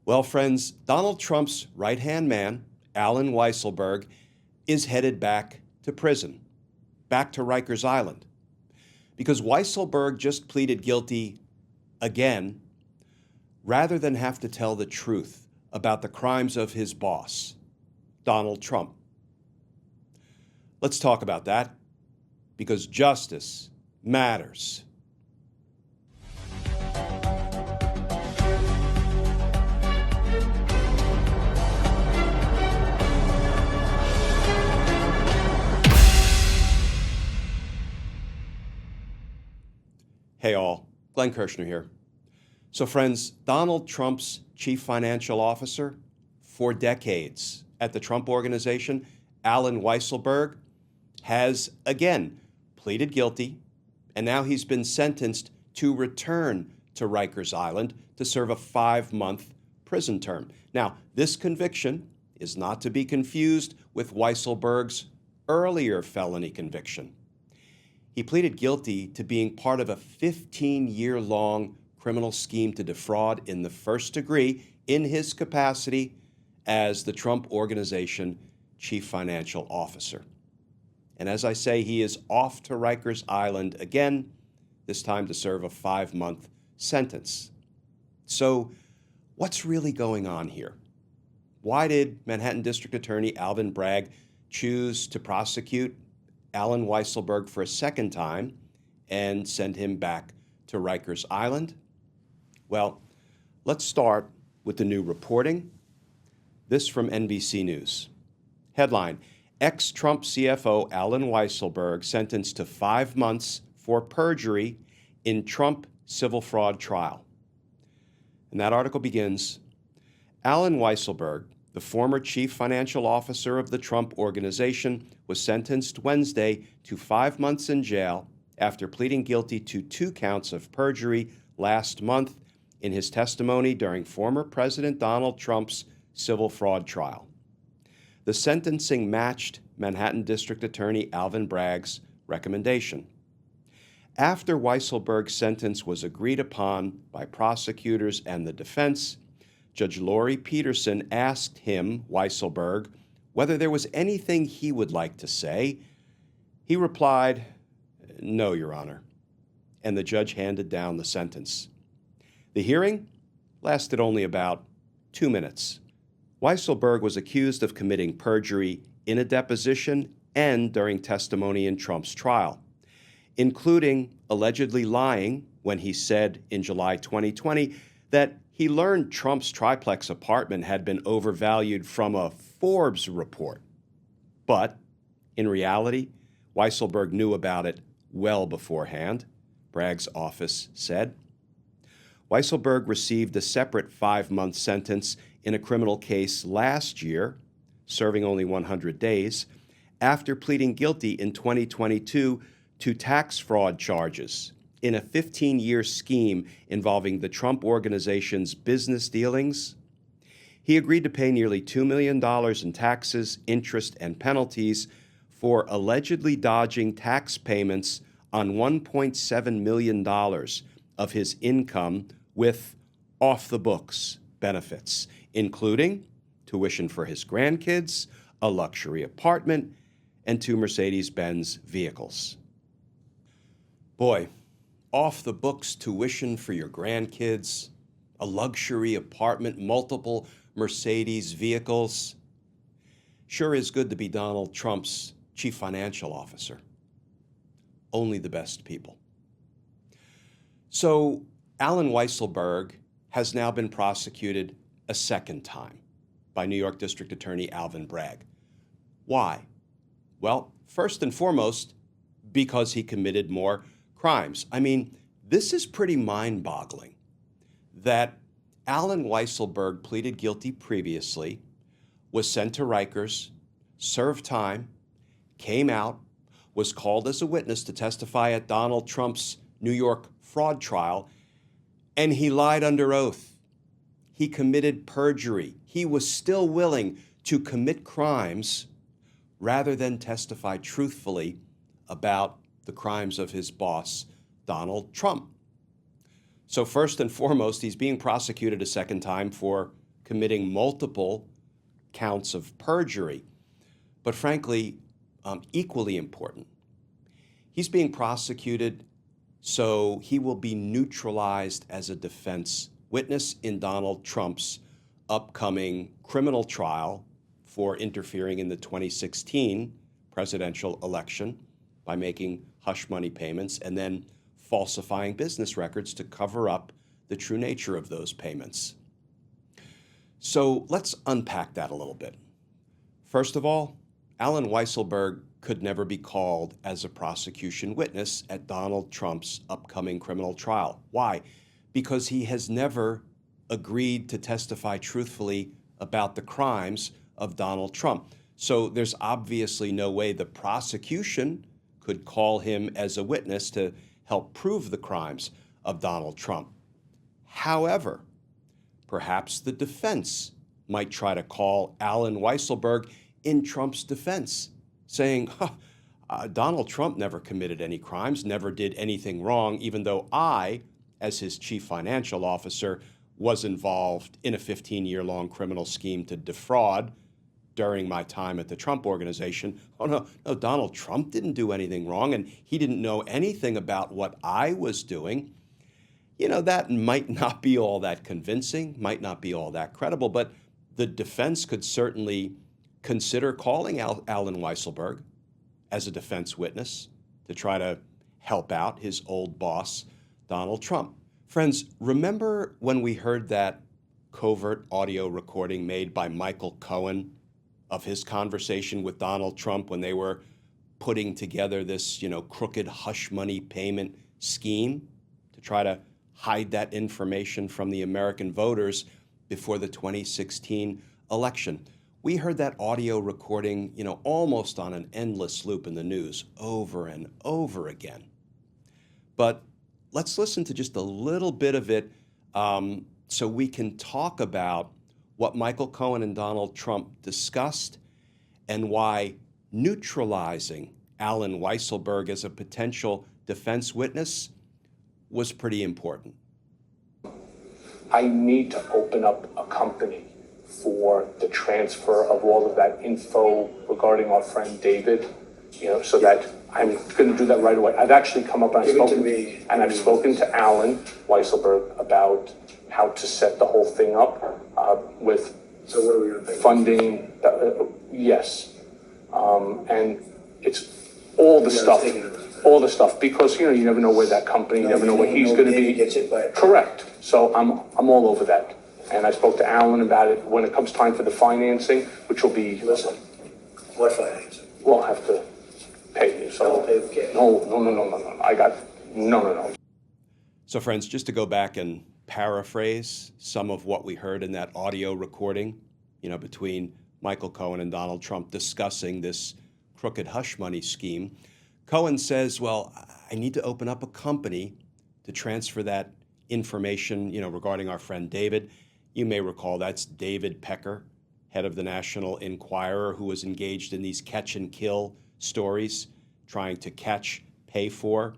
Well, friends, Donald Trump's right-hand man, Allen Weisselberg, is headed back to prison, back to Rikers Island, because Weisselberg just pleaded guilty again rather than have to tell the truth about the crimes of his boss, Donald Trump. Let's talk about that, because justice matters. Hey all, Glenn Kirshner here. So friends, Donald Trump's chief financial officer for decades at the Trump Organization, Allen Weisselberg, has again pleaded guilty, and now he's been sentenced to return to Rikers Island to serve a 5-month prison term. Now, this conviction is not to be confused with Weisselberg's earlier felony conviction. He pleaded guilty to being part of a 15-year-long criminal scheme to defraud in the first degree in his capacity as the Trump Organization chief financial officer. And as I say, he is off to Rikers Island again, this time to serve a 5-month sentence. So what's really going on here? Why did Manhattan District Attorney Alvin Bragg choose to prosecute Allen Weisselberg for a second time and send him back to Rikers Island? Well, let's start with the new reporting. This from NBC News. Headline: Ex-Trump CFO Allen Weisselberg sentenced to 5 months for perjury in Trump civil fraud trial. And that article begins, Allen Weisselberg, the former chief financial officer of the Trump Organization, was sentenced Wednesday to 5 months in jail after pleading guilty to 2 counts of perjury last month in his testimony during former President Donald Trump's civil fraud trial. The sentencing matched Manhattan District Attorney Alvin Bragg's recommendation. After Weisselberg's sentence was agreed upon by prosecutors and the defense, Judge Lori Peterson asked him, Weisselberg, whether there was anything he would like to say. He replied, "No, Your Honor," and the judge handed down the sentence. The hearing lasted only about 2 minutes. Weisselberg was accused of committing perjury in a deposition and during testimony in Trump's trial, including allegedly lying when he said in July 2020 that he learned Trump's triplex apartment had been overvalued from a Forbes report. But in reality, Weisselberg knew about it well beforehand, Bragg's office said. Weisselberg received a separate 5-month sentence in a criminal case last year, serving only 100 days, after pleading guilty in 2022 to tax fraud charges in a 15-year scheme involving the Trump Organization's business dealings. He agreed to pay nearly $2 million in taxes, interest, and penalties for allegedly dodging tax payments on $1.7 million of his income with off-the-books benefits, including tuition for his grandkids, a luxury apartment, and 2 Mercedes-Benz vehicles. Boy, off-the-books tuition for your grandkids, a luxury apartment, multiple Mercedes vehicles. Sure is good to be Donald Trump's chief financial officer. Only the best people. So Allen Weisselberg has now been prosecuted a second time by New York District Attorney Alvin Bragg. Why? Well, first and foremost, because he committed more crimes. I mean, this is pretty mind-boggling that Allen Weisselberg pleaded guilty previously, was sent to Rikers, served time, came out, was called as a witness to testify at Donald Trump's New York fraud trial, and he lied under oath. He committed perjury. He was still willing to commit crimes rather than testify truthfully about the crimes of his boss, Donald Trump. So first and foremost, he's being prosecuted a second time for committing multiple counts of perjury. But frankly, equally important, he's being prosecuted so he will be neutralized as a defense witness in Donald Trump's upcoming criminal trial for interfering in the 2016 presidential election by making hush money payments and then falsifying business records to cover up the true nature of those payments. So let's unpack that a little bit. First of all, Allen Weisselberg could never be called as a prosecution witness at Donald Trump's upcoming criminal trial. Why? Because he has never agreed to testify truthfully about the crimes of Donald Trump. So there's obviously no way the prosecution could call him as a witness to help prove the crimes of Donald Trump. However, perhaps the defense might try to call Allen Weisselberg in Trump's defense, saying, Donald Trump never committed any crimes, never did anything wrong, even though I, as his chief financial officer, was involved in a 15-year-long criminal scheme to defraud during my time at the Trump Organization. Oh, no, Donald Trump didn't do anything wrong, and he didn't know anything about what I was doing. You know, that might not be all that convincing, might not be all that credible, but the defense could certainly consider calling Allen Weisselberg as a defense witness to try to help out his old boss, Donald Trump. Friends, remember when we heard that covert audio recording made by Michael Cohen of his conversation with Donald Trump when they were putting together this, crooked hush money payment scheme to try to hide that information from the American voters before the 2016 election? We heard that audio recording, almost on an endless loop in the news over and over again. But let's listen to just a little bit of it so we can talk about what Michael Cohen and Donald Trump discussed and why neutralizing Allen Weisselberg as a potential defense witness was pretty important. I need to open up a company for the transfer of all of that info regarding our friend David, so that I'm going to do that right away. I've actually come up and I've spoken to Allen Weisselberg about how to set the whole thing up with funding. Yes, and it's all the stuff because you never know where that company, you never know where he's going to be. Correct. So I'm all over that. And I spoke to Allen about it when it comes time for the financing, which will be... Listen, what financing? We'll have to pay you. So I'll pay with cash. No. So friends, just to go back and paraphrase some of what we heard in that audio recording, between Michael Cohen and Donald Trump discussing this crooked hush money scheme, Cohen says, well, I need to open up a company to transfer that information, regarding our friend David. You may recall that's David Pecker, head of the National Enquirer, who was engaged in these catch and kill stories, trying to catch, pay for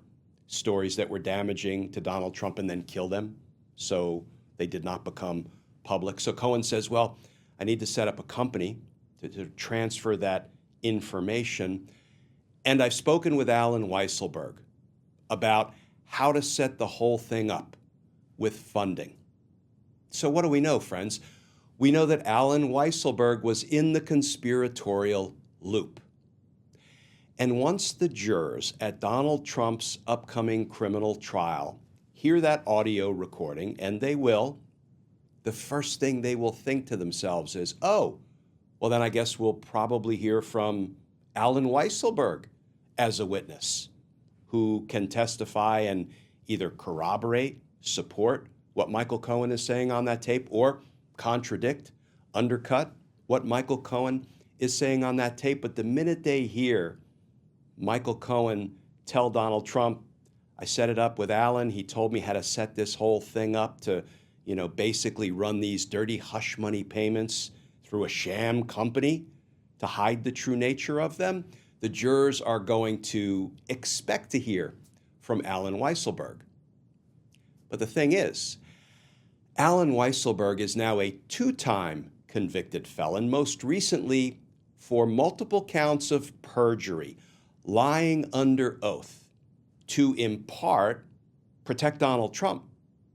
stories that were damaging to Donald Trump and then kill them so they did not become public. So Cohen says, well, I need to set up a company to transfer that information. And I've spoken with Allen Weisselberg about how to set the whole thing up with funding. So what do we know, friends? We know that Allen Weisselberg was in the conspiratorial loop. And once the jurors at Donald Trump's upcoming criminal trial hear that audio recording, and they will, the first thing they will think to themselves is, oh, well, then I guess we'll probably hear from Allen Weisselberg as a witness who can testify and either corroborate, support what Michael Cohen is saying on that tape, or contradict, undercut what Michael Cohen is saying on that tape. But the minute they hear Michael Cohen tell Donald Trump, I set it up with Allen, he told me how to set this whole thing up to, basically run these dirty hush money payments through a sham company to hide the true nature of them, the jurors are going to expect to hear from Allen Weisselberg. But the thing is, Alan Weisselberg is now a two-time convicted felon, most recently for multiple counts of perjury, lying under oath to, in part, protect Donald Trump.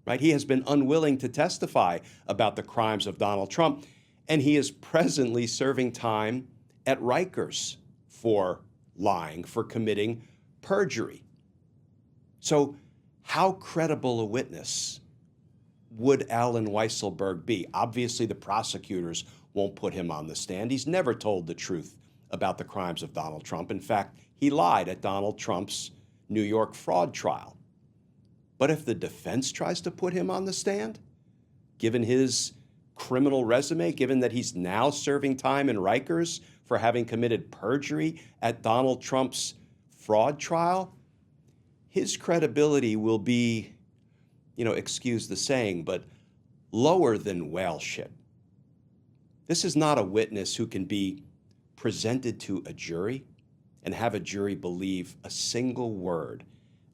Right? He has been unwilling to testify about the crimes of Donald Trump, and he is presently serving time at Rikers for lying, for committing perjury. So how credible a witness would Alan Weisselberg be? Obviously, the prosecutors won't put him on the stand. He's never told the truth about the crimes of Donald Trump. In fact, he lied at Donald Trump's New York fraud trial. But if the defense tries to put him on the stand, given his criminal resume, given that he's now serving time in Rikers for having committed perjury at Donald Trump's fraud trial, his credibility will be, excuse the saying, but lower than whale shit. This is not a witness who can be presented to a jury and have a jury believe a single word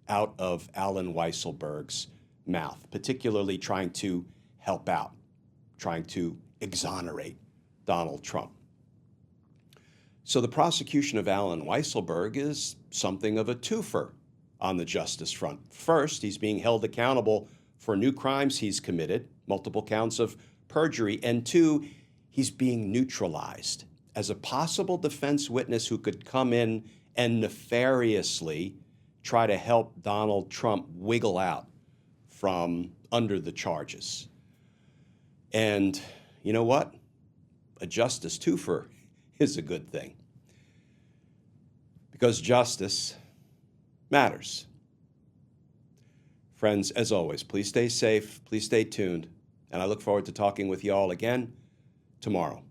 out of Alan Weisselberg's mouth, particularly trying to help out, trying to exonerate Donald Trump. So the prosecution of Alan Weisselberg is something of a twofer on the justice front. First, he's being held accountable for new crimes he's committed, multiple counts of perjury, and two, he's being neutralized as a possible defense witness who could come in and nefariously try to help Donald Trump wiggle out from under the charges. And you know what? A justice twofer is a good thing, because justice matters. Friends, as always, please stay safe, please stay tuned, and I look forward to talking with you all again tomorrow.